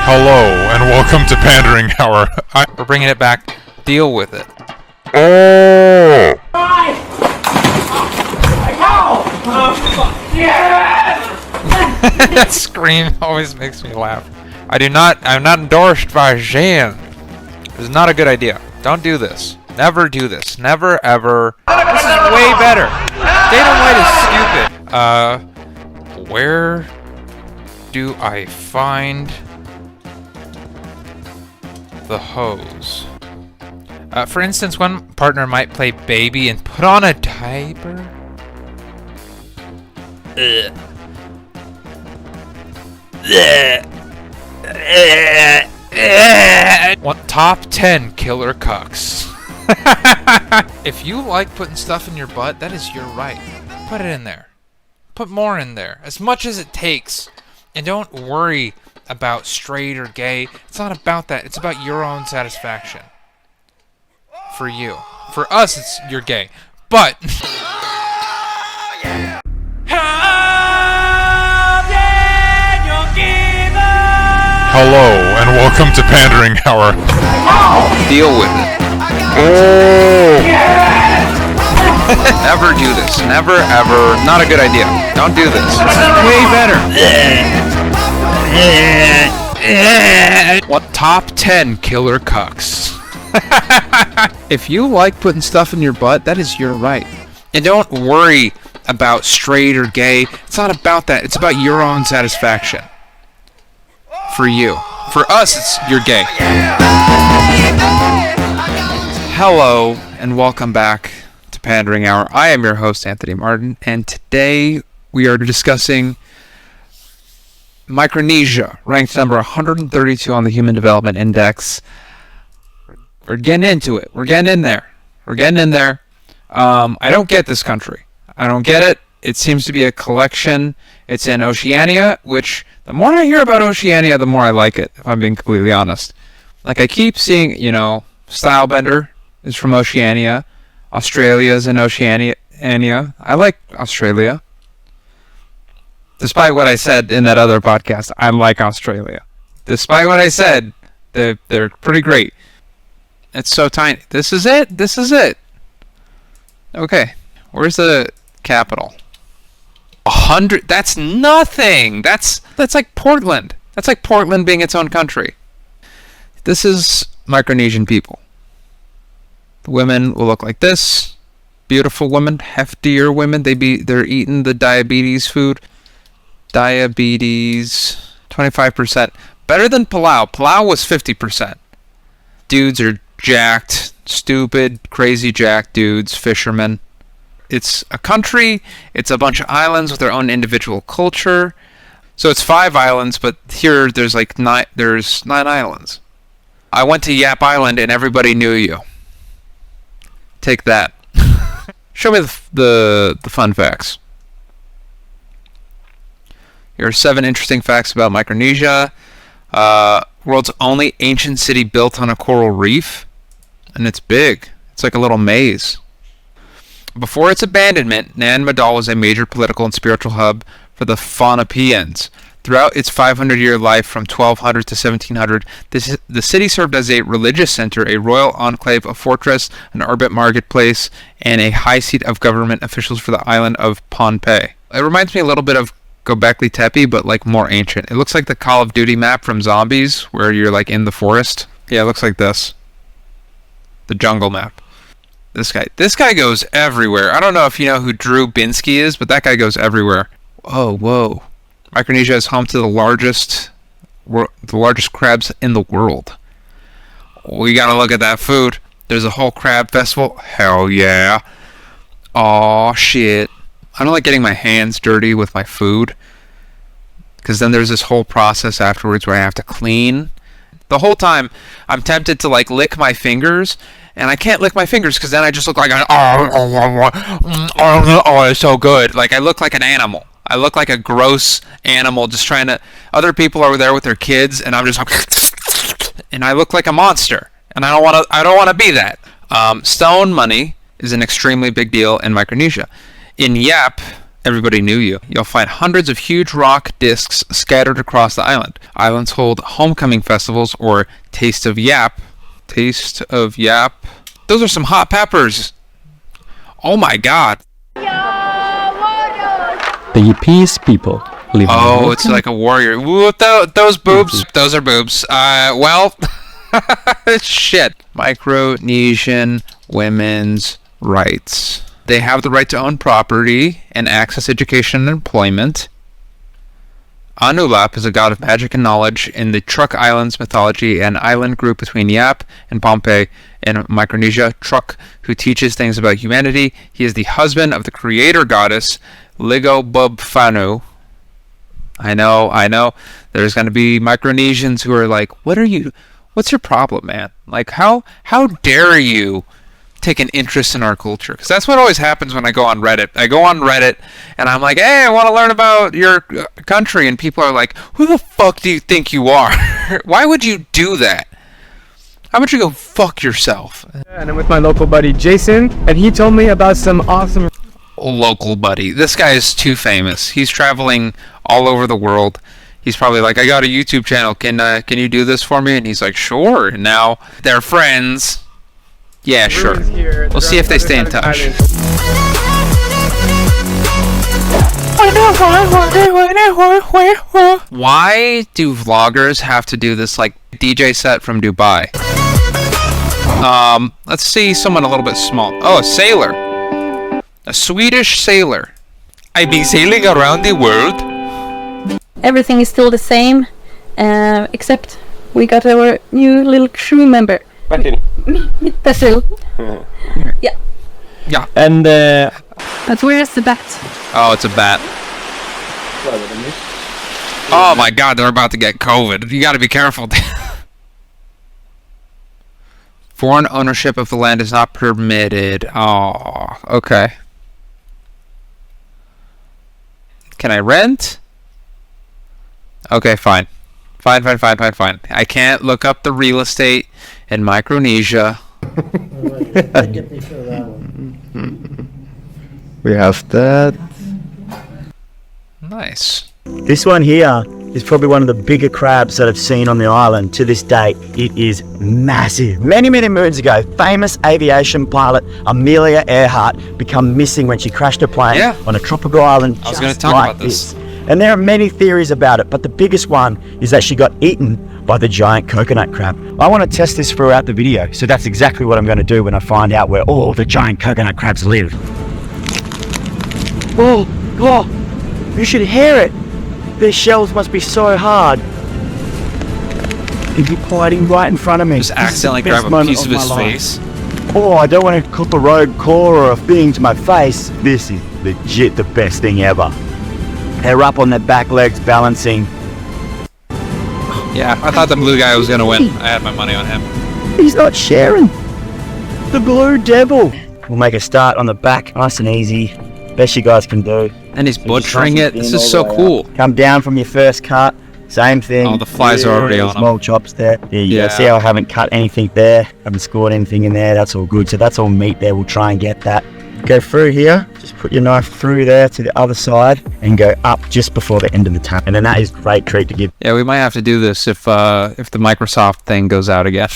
Hello, and welcome to Pandering Hour. We're bringing it back. Deal with it. Oh! That scream always makes me laugh. I'm not endorsed by Jean. This is not a good idea. Don't do this. Never do this. Never, ever. This is way better. Data White is stupid. Where do I find the hose? For instance, one partner might play baby and put on a diaper. What top 10 killer cucks? If you like putting stuff in your butt, that is your right. Put it in there. Put more in there, as much as it takes. And don't worry about straight or gay. It's not about that. It's about your own satisfaction. For you. For us, it's you're gay. But Hello, and welcome to Pandering Hour. deal with it. Oh! Never do this. Never, ever. Not a good idea. Don't do this. This is way better. What top 10 killer cucks? If you like putting stuff in your butt, that is your right. And don't worry about straight or gay. It's not about that. It's about your own satisfaction. For you. For us, it's you're gay. Hello, and welcome back to Pandering Hour. I am your host, Anthony Martin, and today we are discussing Micronesia, ranked number 132 on the Human Development Index. We're getting into it. We're getting in there. I don't get this country. I don't get it. It seems to be a collection. It's in Oceania, which the more I hear about Oceania, the more I like it, if I'm being completely honest. Like, I keep seeing, Stylebender is from Oceania. Australia's in Oceania. I like Australia. Despite what I said in that other podcast, I like Australia. Despite what I said, they're pretty great. It's so tiny. This is it. Okay. Where's the capital? 100. That's nothing. That's like Portland. That's like Portland being its own country. This is Micronesian people. The women will look like this. Beautiful women, heftier women. They're eating the diabetes food. Diabetes, 25%. Better than Palau. Palau was 50%. Dudes are jacked, stupid, crazy jacked dudes, fishermen. It's a country. It's a bunch of islands with their own individual culture. So it's 5 islands, but here there's like 9 islands. I went to Yap Island and everybody knew you. Take that. Show me the fun facts. Here are 7 interesting facts about Micronesia. World's only ancient city built on a coral reef. And it's big. It's like a little maze. Before its abandonment, Nan Madol was a major political and spiritual hub for the Phoenicians. Throughout its 500-year life from 1200 to 1700, the city served as a religious center, a royal enclave, a fortress, an urban marketplace, and a high seat of government officials for the island of Pohnpei. It reminds me a little bit of Göbekli Tepe, but like more ancient. It looks like the Call of Duty map from Zombies, where you're like in the forest. Yeah, it looks like this. The jungle map. This guy goes everywhere. I don't know if you know who Drew Binsky is, but that guy goes everywhere. Whoa. Micronesia is home to the largest crabs in the world. We gotta look at that food. There's a whole crab festival. Hell yeah. Aw, shit. I don't like getting my hands dirty with my food, because then there's this whole process afterwards where I have to clean. The whole time, I'm tempted to like lick my fingers, and I can't lick my fingers because then I just look like it's so good. Like I look like an animal. I look like a gross animal just trying to. Other people are there with their kids, and I'm just like, and I look like a monster, and I don't want to be that. Stone money is an extremely big deal in Micronesia. In Yap, everybody knew you. You'll find hundreds of huge rock discs scattered across the island. Islands hold homecoming festivals or Taste of Yap. Taste of Yap. Those are some hot peppers. Oh my god. The peace people live. Oh, it's like a warrior. Woo, those boobs. Those are boobs. Well, shit. Micronesian women's rights. They have the right to own property and access education and employment. Anulap is a god of magic and knowledge in the Truk Islands mythology, an island group between Yap and Pohnpei in Micronesia. Truk, who teaches things about humanity. He is the husband of the creator goddess Ligobubfanu. I know. There's going to be Micronesians who are like, what's your problem, man? Like, how dare you take an interest in our culture? Because that's what always happens when I go on Reddit. I go on Reddit and I'm like, hey, I want to learn about your country, and people are like, who the fuck do you think you are? Why would you do that? How about you go fuck yourself? And I'm with my local buddy Jason, and he told me about some awesome local buddy. This guy is too famous. He's traveling all over the world. He's probably like, I got a YouTube channel. Can you do this for me? And he's like, sure. And now they're friends. Yeah, sure. We'll see if they stay in touch. Why do vloggers have to do this like DJ set from Dubai? Let's see someone a little bit small. Oh, a sailor. A Swedish sailor. I've been sailing around the world. Everything is still the same, except we got our new little crew member. Basil. Yeah. And But where's the bat? Oh, it's a bat. Oh my god, they're about to get COVID. You gotta be careful. Foreign ownership of the land is not permitted. Oh, okay. Can I rent? Okay, fine. Fine. I can't look up the real estate in Micronesia. We have that. Nice. This one here is probably one of the bigger crabs that I've seen on the island to this date. It is massive. Many moons ago, famous aviation pilot Amelia Earhart became missing when she crashed her plane on a tropical island. I was going to talk about this. And there are many theories about it, but the biggest one is that she got eaten by the giant coconut crab. I want to test this throughout the video, so that's exactly what I'm going to do when I find out where all the giant coconut crabs live. Oh, you should hear it. Their shells must be so hard. He'd be hiding right in front of me. Just accidentally grab a piece of his face. Oh, I don't want to cook a rogue core or a thing to my face. This is legit the best thing ever. They're up on their back legs balancing. Yeah, I thought the blue guy was going to win. I had my money on him. He's not sharing. The blue devil. We'll make a start on the back, nice and easy. Best you guys can do. And he's butchering it. This is so cool. Come down from your first cut. Same thing. Oh, the flies are already on them. Small chops there. There you go. See how I haven't cut anything there? Haven't scored anything in there. That's all good. So that's all meat there. We'll try and get that. Go through here. Just put your knife through there to the other side and go up just before the end of the tap. And then that is a great treat to give. Yeah, we might have to do this if the Microsoft thing goes out again.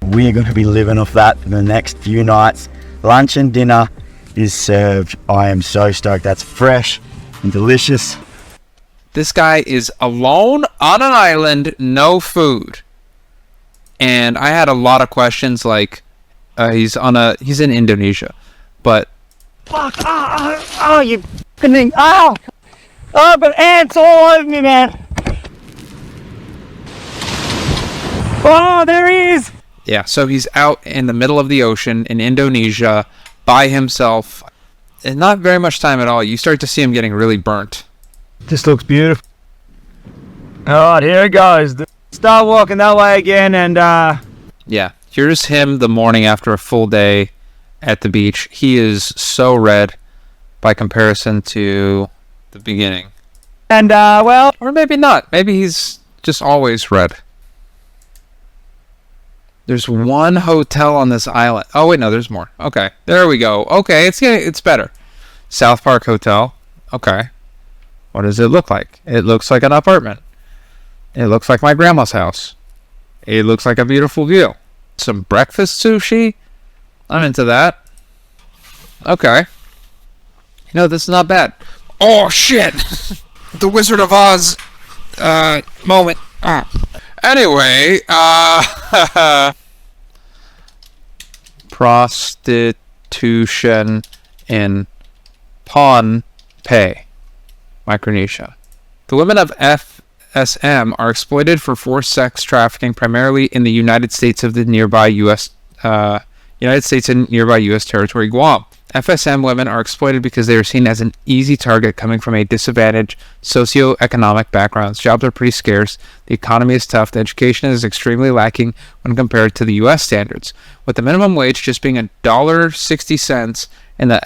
We're going to be living off that for the next few nights. Lunch and dinner is served. I am so stoked. That's fresh and delicious. This guy is alone on an island, no food. And I had a lot of questions like he's in Indonesia. But fuck! You fucking but ants all over me, man. Oh, there he is. Yeah, so he's out in the middle of the ocean in Indonesia by himself. And not very much time at all. You start to see him getting really burnt. This looks beautiful. Alright, here it goes. Start walking that way again, and yeah, here's him the morning after a full day at the beach. He is so red by comparison to the beginning. And well, or maybe not. Maybe he's just always red. There's one hotel on this island. Oh wait, no, there's more. Okay, there we go. Okay, it's better. South Park Hotel. Okay. What does it look like? It looks like an apartment. It looks like my grandma's house. It looks like a beautiful view. Some breakfast sushi? I'm into that. Okay. This is not bad. Oh, shit! The Wizard of Oz, moment. Anyway, prostitution in pawn pay, Micronesia. The women of FSM are exploited for forced sex trafficking primarily in the United States and nearby U.S. territory, Guam. FSM women are exploited because they are seen as an easy target coming from a disadvantaged socioeconomic backgrounds. Jobs are pretty scarce, the economy is tough, the education is extremely lacking when compared to the U.S. standards, with the minimum wage just being $1.60 in the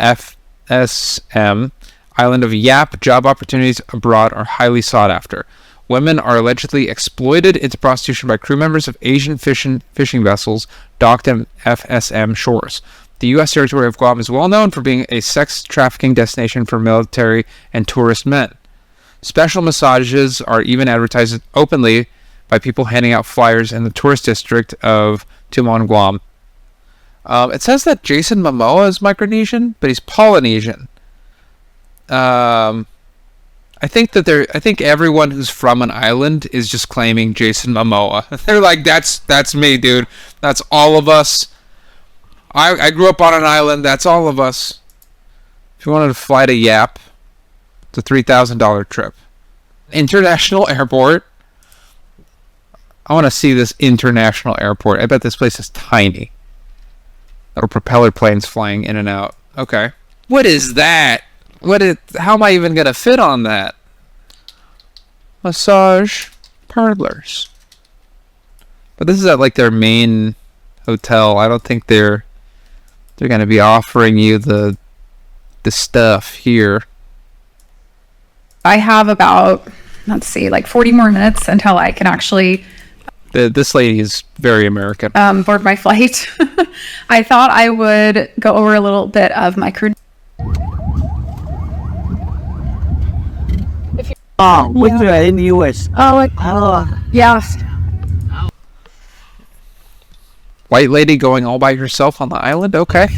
FSM island of Yap. Job opportunities abroad are highly sought after. Women are allegedly exploited into prostitution by crew members of Asian fishing vessels docked at FSM shores. The U.S. territory of Guam is well known for being a sex trafficking destination for military and tourist men. Special massages are even advertised openly by people handing out flyers in the tourist district of Tumon, Guam. It says that Jason Momoa is Micronesian, but he's Polynesian. I think everyone who's from an island is just claiming Jason Momoa. They're like, that's me, dude. That's all of us. I grew up on an island. That's all of us. If you wanted to fly to Yap, it's a $3,000 trip. International airport. I want to see this international airport. I bet this place is tiny. Little propeller planes flying in and out. Okay. What is that? How am I even going to fit on that? Massage parlors. But this is at like their main hotel. I don't think they're going to be offering you the stuff here. I have about, like 40 more minutes until I can actually This lady is very American. board my flight. I thought I would go over a little bit of my crew. Oh, we're in the US. Yeah. White lady going all by herself on the island? Okay.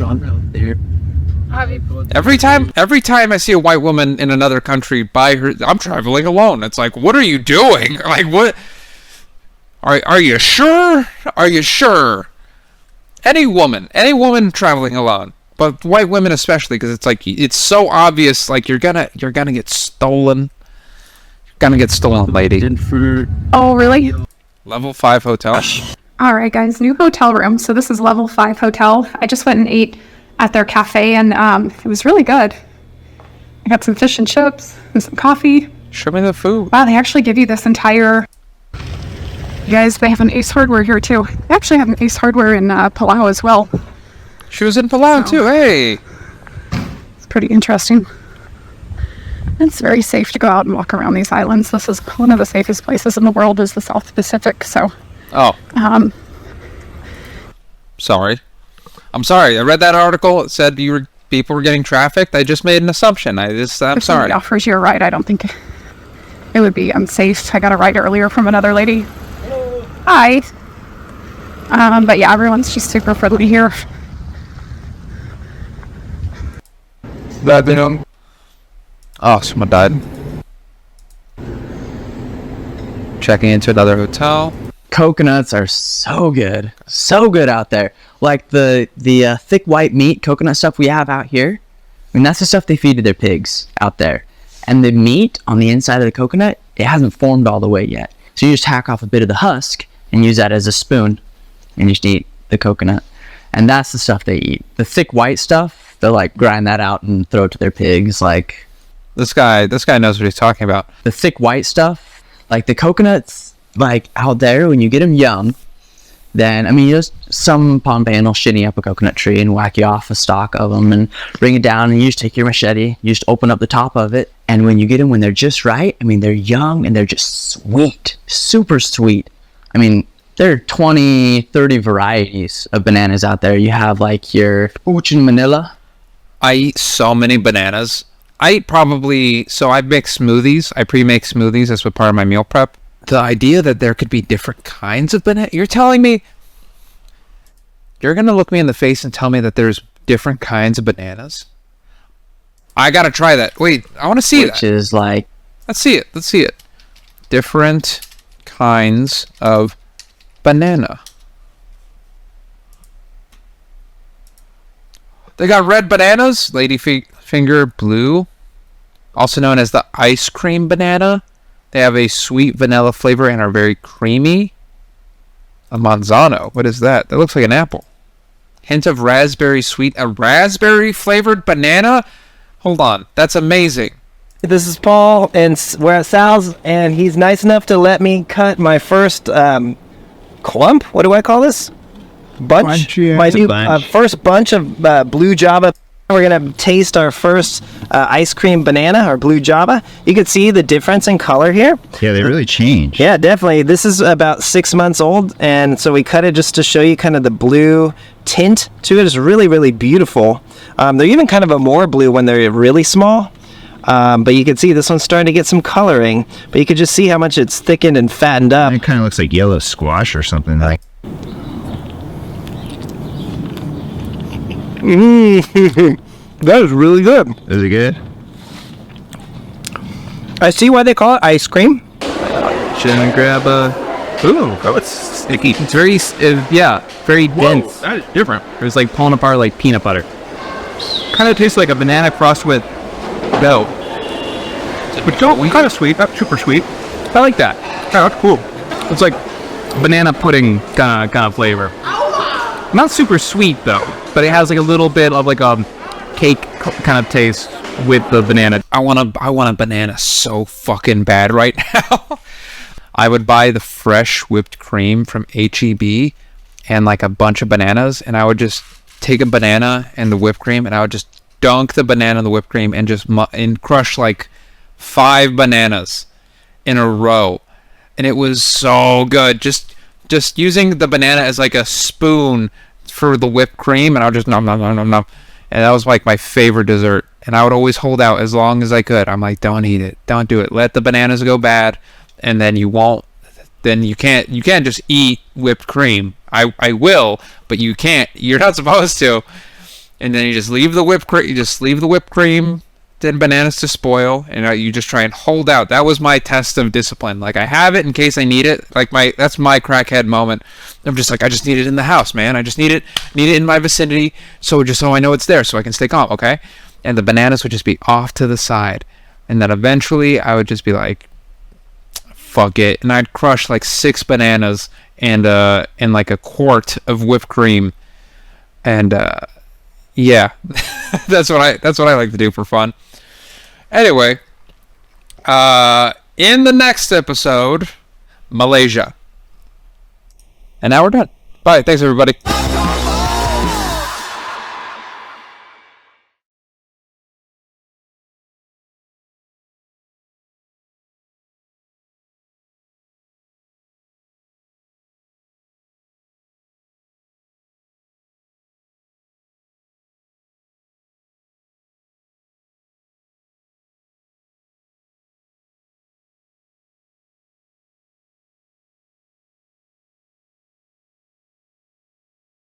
Every time I see a white woman in another country by her, I'm traveling alone. It's like, what are you doing? Like, what? Are you sure? Are you sure? Any woman traveling alone, but white women especially, because it's like, it's so obvious. Like, you're gonna get stolen. You're gonna get stolen, lady. Oh, really? Level 5 hotel. All right, guys, new hotel room. So this is level 5 hotel. I just went and ate at their cafe, and it was really good. I got some fish and chips and some coffee. Show me the food. Wow, they actually give you this entire... You guys, they have an Ace Hardware here, too. They actually have an Ace Hardware in Palau as well. She was in Palau, too. Hey! It's pretty interesting. It's very safe to go out and walk around these islands. This is one of the safest places in the world, is the South Pacific, so... Oh. Sorry. I'm sorry. I read that article. It said people were getting trafficked. I just made an assumption. I'm if sorry. somebody offers you a ride, I don't think it would be unsafe. I got a ride earlier from another lady. Hi. But yeah, everyone's just super friendly here. Oh, someone died. Checking into another hotel. Coconuts are so good out there. Like the thick white meat coconut stuff we have out here. I mean, that's the stuff they feed to their pigs out there. And the meat on the inside of the coconut, it hasn't formed all the way yet. So you just hack off a bit of the husk and use that as a spoon and just eat the coconut. And that's the stuff they eat. The thick white stuff, they'll like grind that out and throw it to their pigs. Like this guy knows what he's talking about. The thick white stuff, like the coconuts, like out there when you get them young, then I mean, just some Pompeian will shinny up a coconut tree and whack you off a stalk of them and bring it down, and you just take your machete, you just open up the top of it, and when you get them when they're just right, I mean, they're young and they're just sweet, super sweet. I mean, there are 20, 30 varieties of bananas out there. You have like your Uchin Manila. I eat so many bananas. I eat probably, so I make smoothies. I pre-make smoothies as a part of my meal prep. The idea that there could be different kinds of banana, you're telling me, you're going to look me in the face and tell me that there's different kinds of bananas? I got to try that. Wait, I want to see that. Which is like... Let's see it. Different kinds of banana. They got red bananas, ladyfinger blue, also known as the ice cream banana. They have a sweet vanilla flavor and are very creamy. A manzano, what is that? That looks like an apple. Hint of raspberry sweet, a raspberry flavored banana? Hold on, that's amazing. This is Paul, and we're at Sal's, and he's nice enough to let me cut my first clump. What do I call this? Bunch. My new first bunch of blue Java. We're gonna taste our first ice cream banana, or blue Java. You can see the difference in color here. Yeah, they really change. Yeah, definitely. This is about 6 months old, and so we cut it just to show you kind of the blue tint to it. It's really, really beautiful. They're even kind of a more blue when they're really small. But you can see this one's starting to get some coloring, but you can just see how much it's thickened and fattened up. It kind of looks like yellow squash or something like. That is really good. Is it good? I see why they call it ice cream. Shouldn't grab a... Ooh, it's sticky. It's very, very dense. That is different. It was like pulling apart like peanut butter. Kind of tastes like a banana crossed with dough. But kind of sweet, not super sweet. I like that. Yeah, that's cool. It's like banana pudding kind of flavor. Not super sweet though, but it has like a little bit of like a cake kind of taste with the banana. I want a banana so fucking bad right now. I would buy the fresh whipped cream from H-E-B and like a bunch of bananas, and I would just take a banana and the whipped cream, and I would just dunk the banana in the whipped cream and just and crush like 5 bananas in a row, and it was so good. Just using the banana as like a spoon for the whipped cream, and I would just nom nom nom nom nom, and that was like my favorite dessert. And I would always hold out as long as I could. I'm like, don't eat it, don't do it. Let the bananas go bad, and then you won't. Then you can't just eat whipped cream. I will, but you can't. You're not supposed to. And then you just leave the whipped cream. You just leave the whipped cream, then bananas to spoil, and you just try and hold out. That was my test of discipline. Like, I have it in case I need it. Like that's my crackhead moment. I'm just like, I just need it in the house, man. I just need it in my vicinity, so I know it's there, so I can stay calm, okay? And the bananas would just be off to the side, and then eventually I would just be like, fuck it, and I'd crush like 6 bananas and like a quart of whipped cream, and yeah, that's what I like to do for fun. Anyway, in the next episode, Malaysia. And now we're done. Bye. Thanks, everybody.